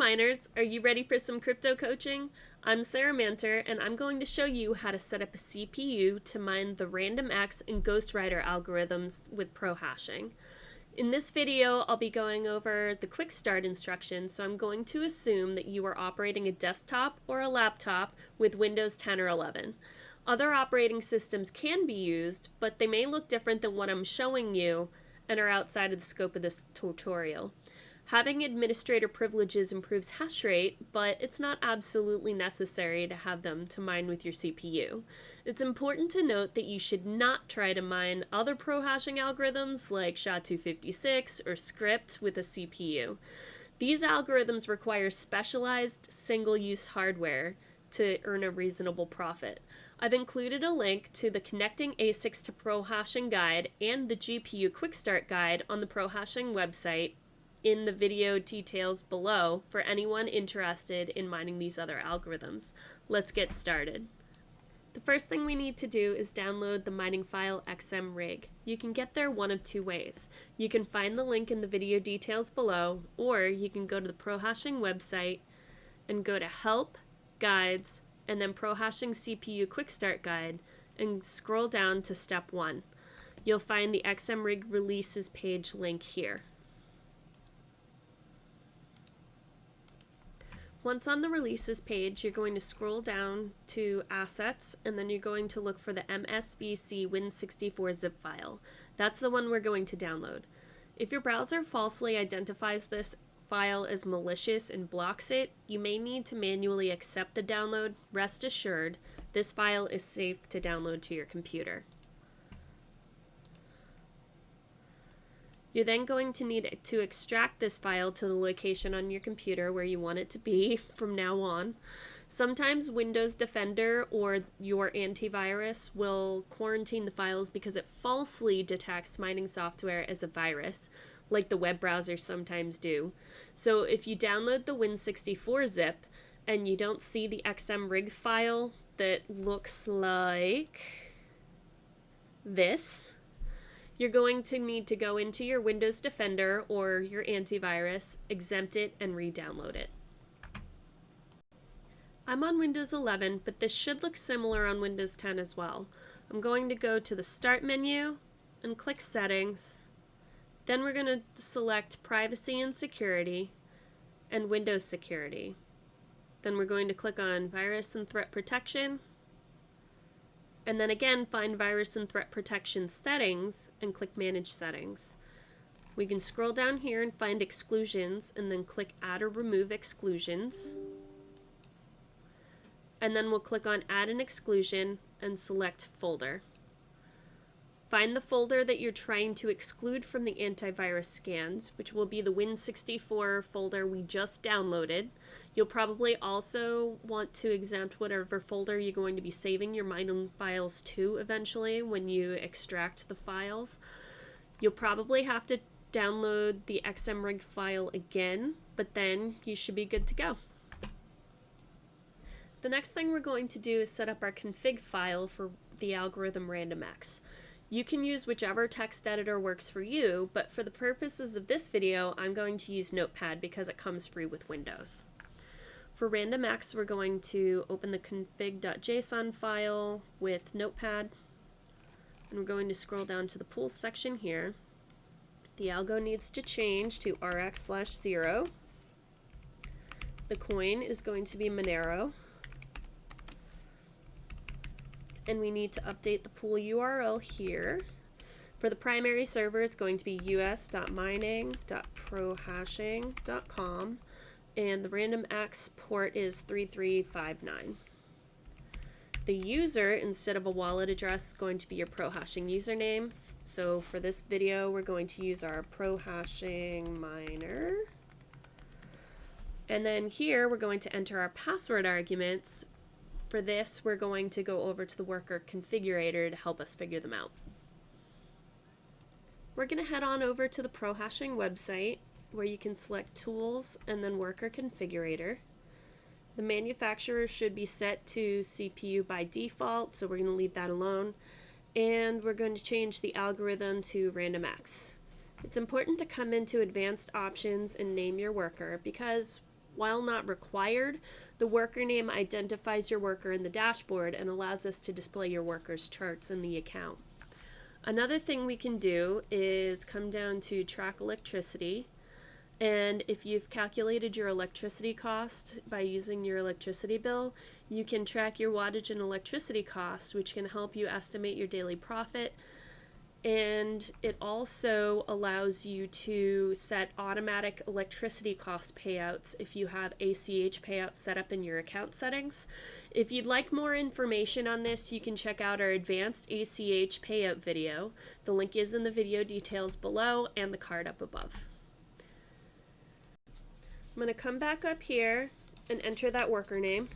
miners, are you ready for some crypto coaching? I'm Sarah Manter, and I'm going to show you how to set up a CPU to mine the RandomX and GhostRider algorithms with Prohashing. In this video, I'll be going over the quick start instructions, so I'm going to assume that you are operating a desktop or a laptop with Windows 10 or 11. Other operating systems can be used, but they may look different than what I'm showing you and are outside of the scope of this tutorial. Having administrator privileges improves hash rate, but it's not absolutely necessary to have them to mine with your CPU. It's important to note that you should not try to mine other prohashing algorithms like SHA-256 or script with a CPU. These algorithms require specialized single-use hardware to earn a reasonable profit. I've included a link to the Connecting ASICs to Prohashing guide and the GPU Quick Start guide on the Prohashing website in the video details below for anyone interested in mining these other algorithms. Let's get started. The first thing we need to do is download the mining file XMRig. You can get there one of two ways. You can find the link in the video details below, or you can go to the Prohashing website and go to Help, Guides, and then Prohashing CPU Quick Start Guide, and scroll down to Step 1. You'll find the XMRig Releases page link here. Once on the Releases page, you're going to scroll down to Assets, and then you're going to look for the MSVC Win64 zip file. That's the one we're going to download. If your browser falsely identifies this file as malicious and blocks it, you may need to manually accept the download. Rest assured, this file is safe to download to your computer. You're then going to need to extract this file to the location on your computer where you want it to be from now on. Sometimes Windows Defender or your antivirus will quarantine the files because it falsely detects mining software as a virus, like the web browsers sometimes do. So if you download the Win64 zip and you don't see the XMRig file that looks like this, you're going to need to go into your Windows Defender or your antivirus, exempt it, and re-download it. I'm on Windows 11, but this should look similar on Windows 10 as well. I'm going to go to the Start menu and click Settings. Then we're going to select Privacy and Security and Windows Security. Then we're going to click on Virus and Threat Protection, and then again find Virus and Threat Protection Settings and click Manage Settings. We can scroll down here and find Exclusions and then click Add or Remove Exclusions. And then we'll click on Add an Exclusion and select Folder. Find the folder that you're trying to exclude from the antivirus scans, which will be the Win64 folder we just downloaded. You'll probably also want to exempt whatever folder you're going to be saving your mining files to eventually when you extract the files. You'll probably have to download the XMRig file again, but then you should be good to go. The next thing we're going to do is set up our config file for the algorithm RandomX. You can use whichever text editor works for you, but for the purposes of this video, I'm going to use Notepad because it comes free with Windows. For RandomX, we're going to open the config.json file with Notepad, and we're going to scroll down to the pools section here. The algo needs to change to rx/0. The coin is going to be Monero. And we need to update the pool URL here. For the primary server, it's going to be us.mining.prohashing.com, and the RandomX port is 3359. The user, instead of a wallet address, is going to be your Prohashing username. So for this video, we're going to use our Prohashing miner. And then here, we're going to enter our password arguments. For this, we're going to go over to the worker configurator to help us figure them out. We're going to head on over to the Prohashing website where you can select Tools and then Worker Configurator. The manufacturer should be set to CPU by default, so we're going to leave that alone. And we're going to change the algorithm to RandomX. It's important to come into Advanced Options and name your worker because While not required, the worker name identifies your worker in the dashboard and allows us to display your worker's charts in the account. Another thing we can do is come down to track electricity, and if you've calculated your electricity cost by using your electricity bill, you can track your wattage and electricity cost, which can help you estimate your daily profit. And it also allows you to set automatic electricity cost payouts if you have ACH payouts set up in your account settings. If you'd like more information on this, you can check out our advanced ACH payout video. The link is in the video details below and the card up above. I'm going to come back up here and enter that worker name.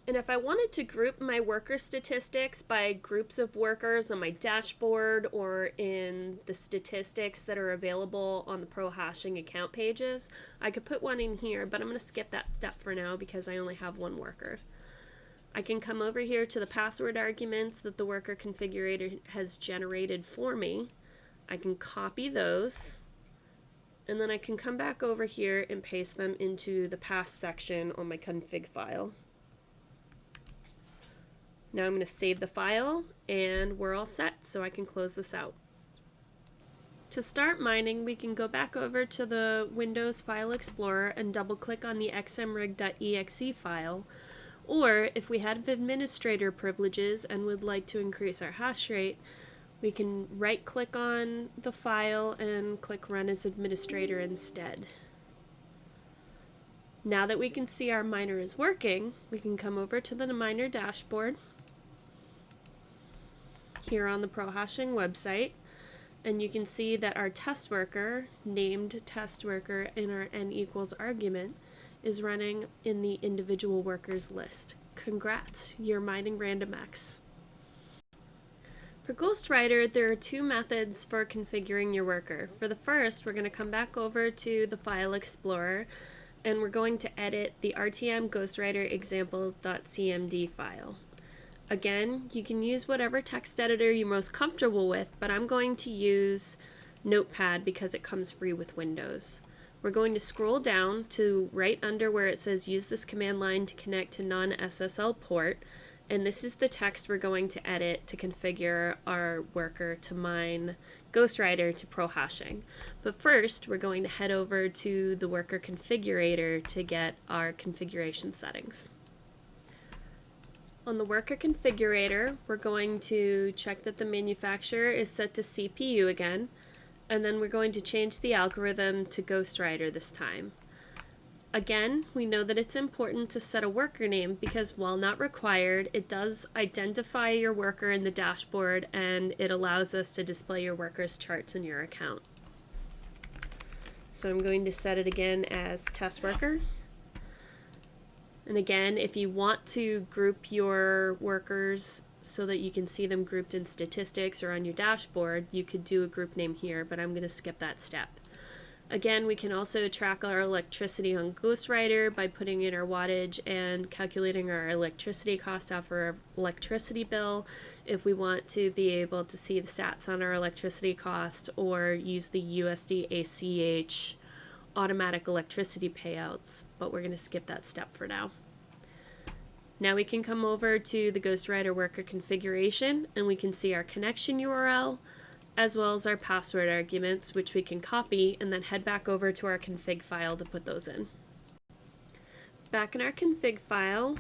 And if I wanted to group my worker statistics by groups of workers on my dashboard or in the statistics that are available on the Prohashing account pages, I could put one in here, but I'm going to skip that step for now because I only have one worker. I can come over here to the password arguments that the worker configurator has generated for me. I can copy those, and then I can come back over here and paste them into the pass section on my config file. Now I'm going to save the file and we're all set, so I can close this out. To start mining, we can go back over to the Windows File Explorer and double click on the xmrig.exe file, or if we have administrator privileges and would like to increase our hash rate, we can right click on the file and click Run as Administrator instead. Now that we can see our miner is working, we can come over to the miner dashboard here on the Prohashing website, and you can see that our test worker, named test worker in our n equals argument, is running in the individual workers list. Congrats, you're mining RandomX. For GhostRider, there are two methods for configuring your worker. For the first, we're going to come back over to the File Explorer, and we're going to edit the RTM GhostRider example.cmd file. Again, you can use whatever text editor you're most comfortable with, but I'm going to use Notepad because it comes free with Windows. We're going to scroll down to right under where it says use this command line to connect to non-SSL port, and this is the text we're going to edit to configure our worker to mine GhostRider to Prohashing. But first, we're going to head over to the worker configurator to get our configuration settings. On the worker configurator, we're going to check that the manufacturer is set to CPU again, and then we're going to change the algorithm to GhostRider this time. Again, we know that it's important to set a worker name because while not required, it does identify your worker in the dashboard and it allows us to display your worker's charts in your account. So I'm going to set it again as test worker. And again, if you want to group your workers so that you can see them grouped in statistics or on your dashboard, you could do a group name here, but I'm going to skip that step. Again, we can also track our electricity on GhostRider by putting in our wattage and calculating our electricity cost off our electricity bill if we want to be able to see the stats on our electricity cost or use the USD ACH automatic electricity payouts, but we're going to skip that step for now. Now we can come over to the GhostRider worker configuration and we can see our connection URL as well as our password arguments, which we can copy and then head back over to our config file to put those in. Back in our config file,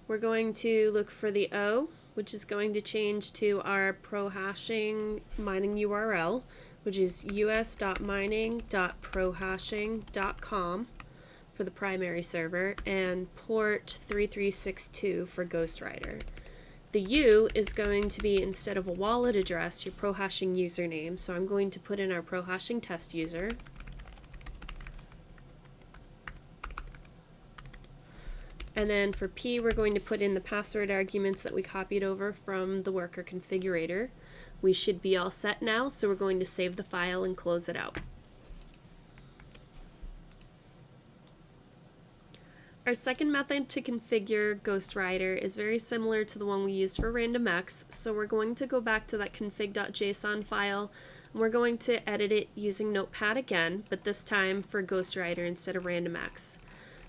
we're going to look for the O, which is going to change to our Prohashing mining URL, which is us.mining.prohashing.com for the primary server, and port 3362 for GhostRider. The U is going to be, instead of a wallet address, your Prohashing username, so I'm going to put in our Prohashing test user. And then for P, we're going to put in the password arguments that we copied over from the worker configurator. We should be all set now, so we're going to save the file and close it out. Our second method to configure GhostRider is very similar to the one we used for RandomX, so we're going to go back to that config.json file We're going to edit it using Notepad again, but this time for GhostRider instead of RandomX.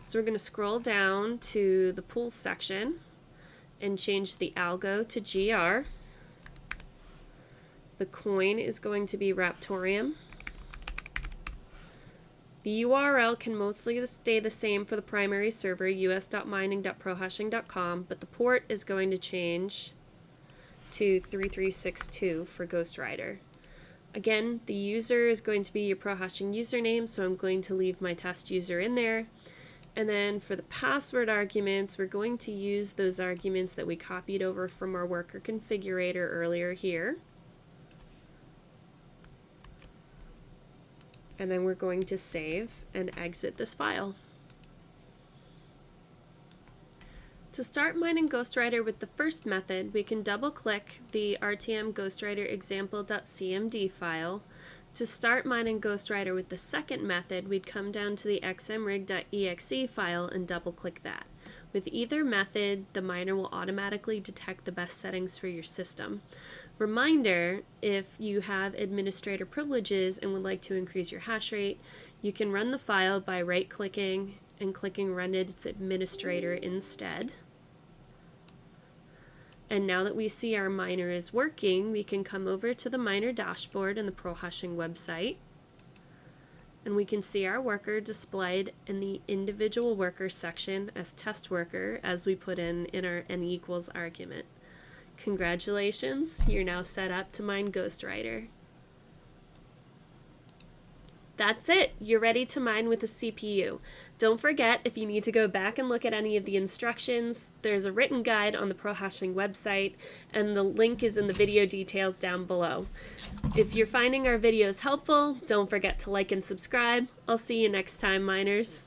So we're going to scroll down to the pools section and change the algo to GR. The coin is going to be Raptorium. The URL can mostly stay the same for the primary server, us.mining.prohashing.com, but the port is going to change to 3362 for GhostRider. Again, the user is going to be your Prohashing username, so I'm going to leave my test user in there. And then for the password arguments, we're going to use those arguments that we copied over from our worker configurator earlier here. And then we're going to save and exit this file. To start mining GhostRider with the first method, we can double-click the RTM GhostRider example.cmd file. To start mining GhostRider with the second method, we'd come down to the XMRig.exe file and double-click that. With either method, the miner will automatically detect the best settings for your system. Reminder, if you have administrator privileges and would like to increase your hash rate, you can run the file by right-clicking and clicking Run as Administrator instead. And now that we see our miner is working, we can come over to the miner dashboard in the Prohashing website. And we can see our worker displayed in the individual worker section as test worker, as we put in our n = argument. Congratulations, you're now set up to mine GhostRider. That's it, you're ready to mine with a CPU. Don't forget, if you need to go back and look at any of the instructions, there's a written guide on the Prohashing website, and the link is in the video details down below. If you're finding our videos helpful, don't forget to like and subscribe. I'll see you next time, miners.